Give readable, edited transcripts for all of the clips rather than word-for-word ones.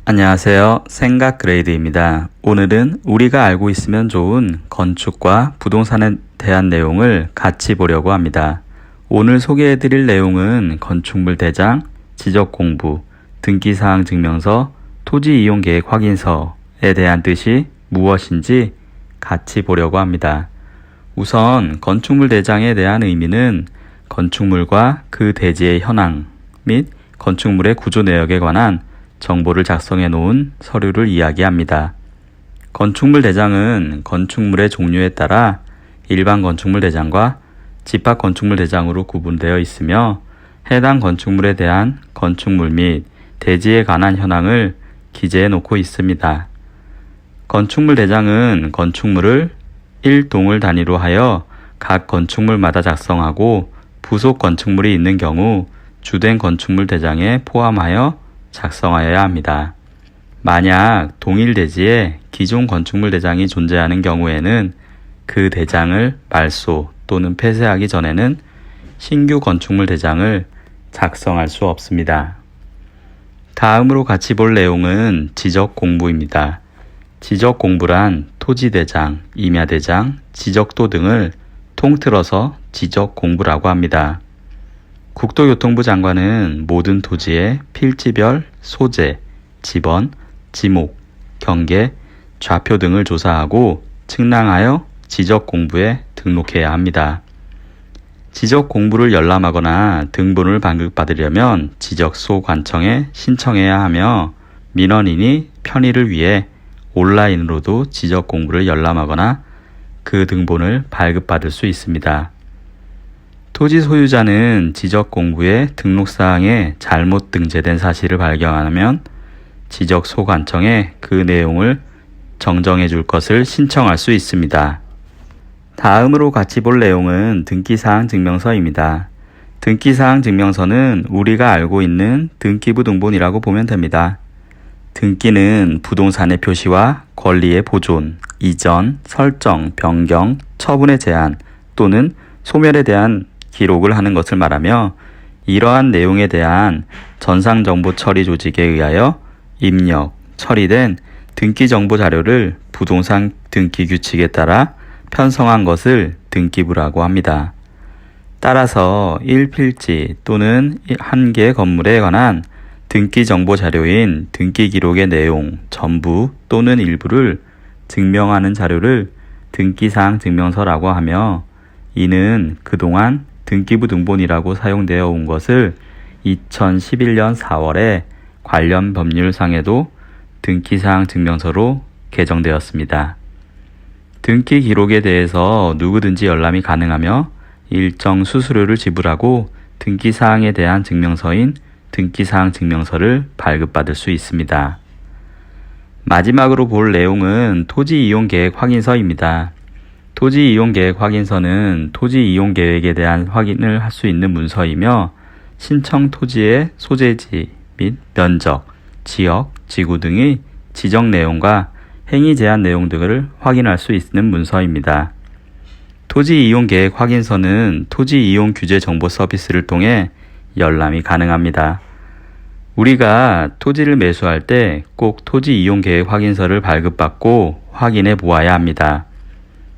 안녕하세요. 생각그레이드입니다. 오늘은 우리가 알고 있으면 좋은 건축과 부동산에 대한 내용을 같이 보려고 합니다. 오늘 소개해드릴 내용은 건축물 대장, 지적공부, 등기사항 증명서, 토지이용계획 확인서에 대한 뜻이 무엇인지 같이 보려고 합니다. 우선 건축물 대장에 대한 의미는 건축물과 그 대지의 현황 및 건축물의 구조 내역에 관한 정보를 작성해 놓은 서류를 이야기합니다. 건축물 대장은 건축물의 종류에 따라 일반 건축물 대장과 집합 건축물 대장으로 구분되어 있으며 해당 건축물에 대한 건축물 및 대지에 관한 현황을 기재해 놓고 있습니다. 건축물 대장은 건축물을 1동을 단위로 하여 각 건축물마다 작성하고 부속 건축물이 있는 경우 주된 건축물 대장에 포함하여 작성하여야 합니다. 만약 동일 대지에 기존 건축물 대장이 존재하는 경우에는 그 대장을 말소 또는 폐쇄하기 전에는 신규 건축물 대장을 작성할 수 없습니다. 다음으로 같이 볼 내용은 지적공부입니다. 지적공부란 토지대장, 임야대장, 지적도 등을 통틀어서 지적공부라고 합니다. 국토교통부 장관은 모든 토지의 필지별 소재, 지번, 지목, 경계, 좌표 등을 조사하고 측량하여 지적공부에 등록해야 합니다. 지적공부를 열람하거나 등본을 발급받으려면 지적소 관청에 신청해야 하며 민원인이 편의를 위해 온라인으로도 지적공부를 열람하거나 그 등본을 발급받을 수 있습니다. 토지 소유자는 지적공부의 등록사항에 잘못 등재된 사실을 발견하면 지적소관청에 그 내용을 정정해 줄 것을 신청할 수 있습니다. 다음으로 같이 볼 내용은 등기사항 증명서입니다. 등기사항 증명서는 우리가 알고 있는 등기부 등본이라고 보면 됩니다. 등기는 부동산의 표시와 권리의 보존, 이전, 설정, 변경, 처분의 제한 또는 소멸에 대한 기록을 하는 것을 말하며 이러한 내용에 대한 전상정보 처리 조직에 의하여 입력, 처리된 등기정보 자료를 부동산 등기 규칙에 따라 편성한 것을 등기부라고 합니다. 따라서 1필지 또는 한 개의 건물에 관한 등기정보 자료인 등기기록의 내용 전부 또는 일부를 증명하는 자료를 등기사항 증명서라고 하며 이는 그동안 등기부 등본이라고 사용되어 온 것을 2011년 4월에 관련 법률상에도 등기사항 증명서로 개정되었습니다. 등기 기록에 대해서 누구든지 열람이 가능하며 일정 수수료를 지불하고 등기사항에 대한 증명서인 등기사항 증명서를 발급받을 수 있습니다. 마지막으로 볼 내용은 토지이용계획 확인서입니다. 토지이용계획 확인서는 토지이용계획에 대한 확인을 할 수 있는 문서이며 신청 토지의 소재지 및 면적, 지역, 지구 등의 지적 내용과 행위 제한 내용 등을 확인할 수 있는 문서입니다. 토지이용계획 확인서는 토지이용규제정보 서비스를 통해 열람이 가능합니다. 우리가 토지를 매수할 때 꼭 토지이용계획 확인서를 발급받고 확인해 보아야 합니다.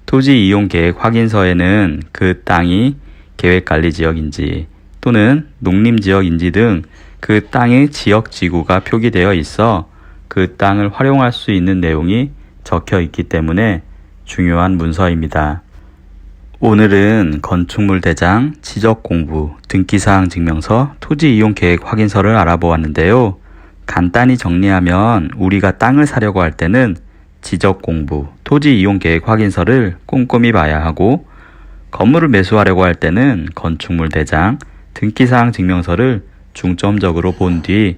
토지이용계획 확인서에는 그 땅이 계획관리지역인지 또는 농림지역인지 등 그 땅의 지역지구가 표기되어 있어 그 땅을 활용할 수 있는 내용이 적혀 있기 때문에 중요한 문서입니다. 오늘은 건축물 대장, 지적공부, 등기사항 증명서, 토지이용계획 확인서를 알아보았는데요. 간단히 정리하면 우리가 땅을 사려고 할 때는 지적공부, 토지이용계획 확인서를 꼼꼼히 봐야 하고 건물을 매수하려고 할 때는 건축물 대장, 등기사항 증명서를 중점적으로 본 뒤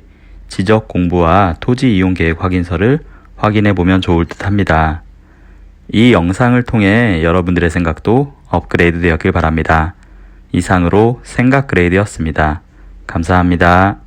지적공부와 토지이용계획 확인서를 확인해 보면 좋을 듯 합니다. 이 영상을 통해 여러분들의 생각도 업그레이드 되었길 바랍니다. 이상으로 생각그레이드였습니다. 감사합니다.